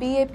BAP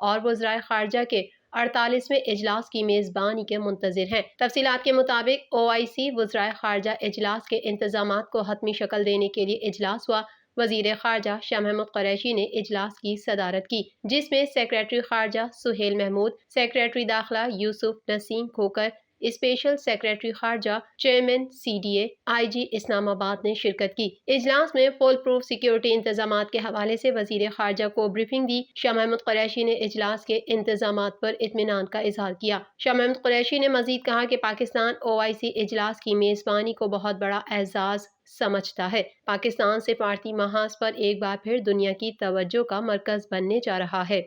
اور وزرائے خارجہ کے 48ویں اجلاس کی میزبانی کے منتظر ہیں۔ تفصیلات کے مطابق OIC وزرائے خارجہ اجلاس کے انتظامات کو حتمی شکل دینے کے لیے اجلاس ہوا۔ وزیر خارجہ شاہ محمود قریشی نے اجلاس کی صدارت کی، جس میں سیکریٹری خارجہ سہیل محمود، سیکریٹری داخلہ یوسف نسیم کھوکر، اسپیشل سیکریٹری خارجہ چیئرمین CDA IG اسلام آباد نے شرکت کی۔ اجلاس میں فول پروف سیکیورٹی انتظامات کے حوالے سے وزیر خارجہ کو بریفنگ دی۔ شاہ محمود قریشی نے اجلاس کے انتظامات پر اطمینان کا اظہار کیا۔ شاہ محمود قریشی نے مزید کہا کہ پاکستان OIC اجلاس کی میزبانی کو بہت بڑا اعزاز سمجھتا ہے۔ پاکستان سفارتی محاذ پر ایک بار پھر دنیا کی توجہ کا مرکز بننے جا رہا ہے۔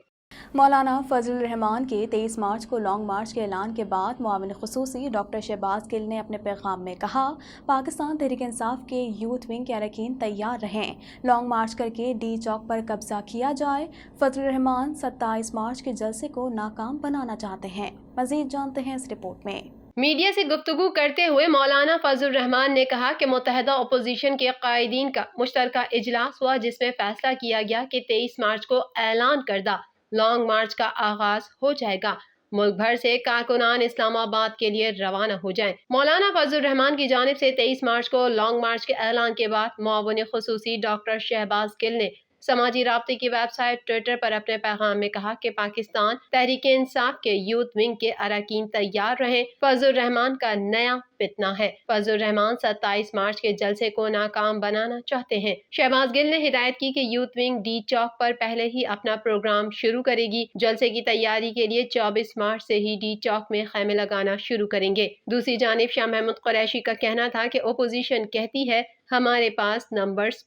مولانا فضل الرحمان کے 23 مارچ کو لانگ مارچ کے اعلان کے بعد معاون خصوصی ڈاکٹر شہباز گل نے اپنے پیغام میں کہا، پاکستان تحریک انصاف کے یوتھ ونگ کے اراکین تیار رہیں، لانگ مارچ کر کے ڈی چوک پر قبضہ کیا جائے۔ فضل الرحمان 27 مارچ کے جلسے کو ناکام بنانا چاہتے ہیں۔ مزید جانتے ہیں اس رپورٹ میں۔ میڈیا سے گفتگو کرتے ہوئے مولانا فضل الرحمان نے کہا کہ متحدہ اپوزیشن کے قائدین کا مشترکہ اجلاس ہوا، جس میں فیصلہ کیا گیا کہ 23 مارچ کو اعلان کردہ لانگ مارچ کا آغاز ہو جائے گا۔ ملک بھر سے کارکنان اسلام آباد کے لیے روانہ ہو جائیں۔ مولانا فضل الرحمان کی جانب سے 23 مارچ کو لانگ مارچ کے اعلان کے بعد معاون خصوصی ڈاکٹر شہباز گل نے سماجی رابطے کی ویب سائٹ ٹویٹر پر اپنے پیغام میں کہا کہ پاکستان تحریک انصاف کے یوتھ ونگ کے اراکین تیار رہیں، فضل الرحمان کا نیا فتنہ ہے۔ فضل الرحمان 27 مارچ کے جلسے کو ناکام بنانا چاہتے ہیں۔ شہباز گل نے ہدایت کی کہ یوتھ ونگ ڈی چوک پر پہلے ہی اپنا پروگرام شروع کرے گی۔ جلسے کی تیاری کے لیے 24 مارچ سے ہی ڈی چوک میں خیمے لگانا شروع کریں گے۔ دوسری جانب شاہ محمود قریشی کا کہنا تھا کہ اپوزیشن کہتی ہے ہمارے پاس نمبرز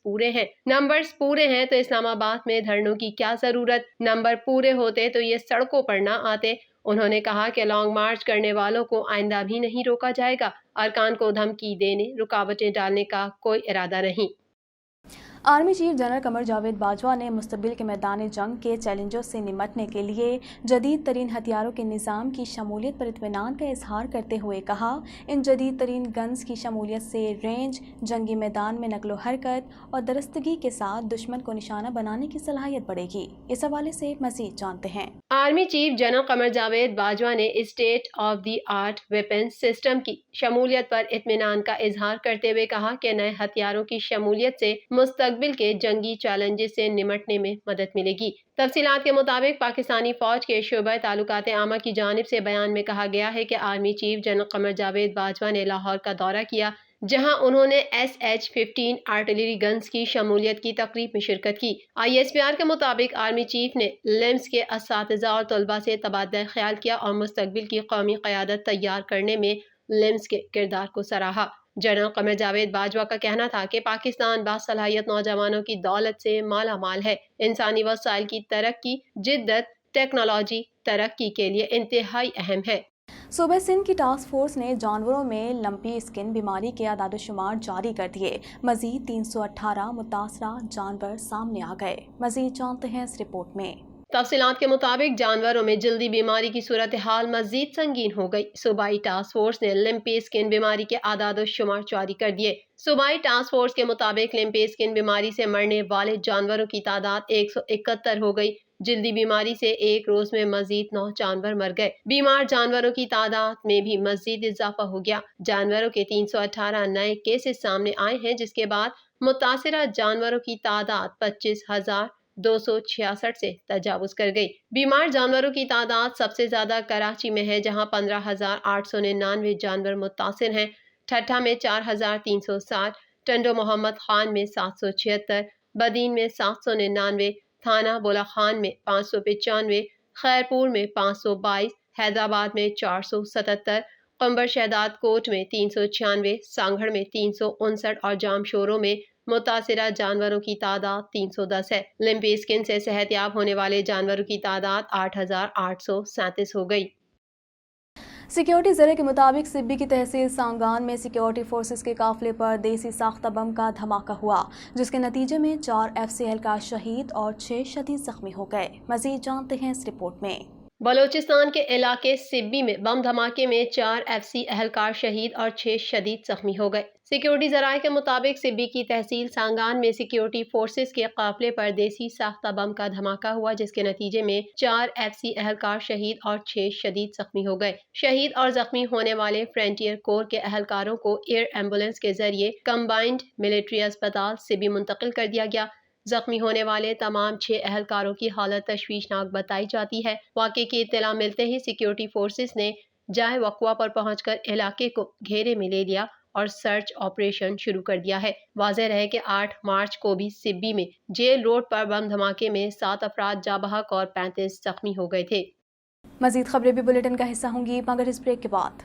پورے ہیں تو اسلام آباد میں دھرنوں کی کیا ضرورت، نمبر پورے ہوتے تو یہ سڑکوں پر نہ آتے۔ انہوں نے کہا کہ لانگ مارچ کرنے والوں کو آئندہ بھی نہیں روکا جائے گا، ارکان کو دھمکی دینے، رکاوٹیں ڈالنے کا کوئی ارادہ نہیں۔ Army chief general Qamar Javed Bajwa نے مستقبل کے میدان جنگ کے چیلنجوں سے نمٹنے کے لیے جدید ترین ہتھیاروں کے نظام کی شمولیت پر اطمینان کا اظہار کرتے ہوئے کہا، ان جدید ترین گنز کی شمولیت سے رینج، جنگی میدان میں نقل و حرکت اور درستگی کے ساتھ دشمن کو نشانہ بنانے کی صلاحیت بڑھے گی۔ اس حوالے سے مزید جانتے ہیں۔ Army chief general Qamar Javed Bajwa نے state of the art weapons system کی شمولیت پر اطمینان کا اظہار کرتے ہوئے کہا کہ نئے ہتھیاروں کی شمولیت سے مستقبل کے جنگی چیلنجز سے نمٹنے میں مدد ملے گی۔ تفصیلات کے مطابق پاکستانی فوج کے شعبہ تعلقات عامہ کی جانب سے بیان میں کہا گیا ہے کہ army chief general Qamar Javed Bajwa نے لاہور کا دورہ کیا، جہاں انہوں نے SH-15 آرٹلری گنز کی شمولیت کی تقریب میں شرکت کی۔ ISPR کے مطابق آرمی چیف نے لمس کے اساتذہ اور طلباء سے تبادلہ خیال کیا اور مستقبل کی قومی قیادت تیار کرنے میں لمس کے کردار کو سراہا۔ جنرل قمر جاوید باجوہ کا کہنا تھا کہ پاکستان باصلاحیت نوجوانوں کی دولت سے مالا مال ہے۔ انسانی وسائل کی ترقی، جدت، ٹیکنالوجی ترقی کے لیے انتہائی اہم ہے۔ صوبہ سندھ کی ٹاسک فورس نے جانوروں میں لمپی اسکن بیماری کے اعداد و شمار جاری کر دیے۔ مزید 318 متاثرہ جانور سامنے آ گئے۔ مزید جانتے ہیں اس رپورٹ میں۔ تفصیلات کے مطابق جانوروں میں جلدی بیماری کی صورتحال مزید سنگین ہو گئی۔ صوبائی ٹاسک فورس نے لمپی اسکن بیماری کے اعداد و شمار جاری کر دیے۔ صوبائی ٹاسک فورس کے مطابق لمپی اسکن بیماری سے مرنے والے جانوروں کی تعداد 171 ہو گئی۔ جلدی بیماری سے ایک روز میں مزید 9 جانور مر گئے۔ بیمار جانوروں کی تعداد میں بھی مزید اضافہ ہو گیا۔ جانوروں کے 318 نئے کیسز سامنے آئے ہیں، جس کے بعد متاثرہ جانوروں کی تعداد 25,266 سے تجاوز کر گئی۔ بیمار جانوروں کی تعداد سب سے زیادہ کراچی میں ہے، جہاں 15,899 جانور متاثر ہیں۔ ٹھٹھہ میں 4,360، ٹنڈو محمد خان میں 776، بدین میں 799، تھانہ بولا خان میں 595، خیرپور میں 522، حیدرآباد میں 477، قمبر شہداد کوٹ میں 396، سانگھڑ میں 359 اور جام شوروں میں متاثرہ جانوروں کی تعداد 310 ہے۔ لمپی اسکن سے صحت یاب ہونے والے جانوروں کی تعداد 8,837 ہو گئی۔ سیکیورٹی ذرائع کے مطابق سبی کی تحصیل سانگان میں سیکیورٹی فورسز کے قافلے پر دیسی ساختہ بم کا دھماکہ ہوا، جس کے نتیجے میں 4 FC اہلکار شہید اور 6 شدید زخمی ہو گئے۔ مزید جانتے ہیں اس رپورٹ میں۔ بلوچستان کے علاقے سبی میں بم دھماکے میں 4 FC اہلکار شہید اور 6 شدید زخمی ہو گئے۔ سیکیورٹی ذرائع کے مطابق سبی کی تحصیل سانگان میں سیکیورٹی فورسز کے قافلے پر دیسی ساختہ بم کا دھماکہ ہوا، جس کے نتیجے میں 4 FCC اہلکار شہید اور 6 شدید زخمی ہو گئے۔ شہید اور زخمی ہونے والے فرنٹیئر کور کے اہلکاروں کو ایئر ایمبولینس کے ذریعے کمبائنڈ ملٹری اسپتال سبی منتقل کر دیا گیا۔ زخمی ہونے والے تمام 6 اہلکاروں کی حالت تشویشناک بتائی جاتی ہے۔ واقعے کی اطلاع ملتے ہی سیکیورٹی فورسز نے جائے وقوع پر پہنچ کر علاقے کو گھیرے میں لے لیا اور سرچ آپریشن شروع کر دیا ہے۔ واضح رہے کہ 8 مارچ کو بھی سبی میں جیل روڈ پر بم دھماکے میں 7 افراد جاں بحق اور 35 زخمی ہو گئے تھے۔ مزید خبریں بھی بلیٹن کا حصہ ہوں گی مگر اس بریک کے بعد۔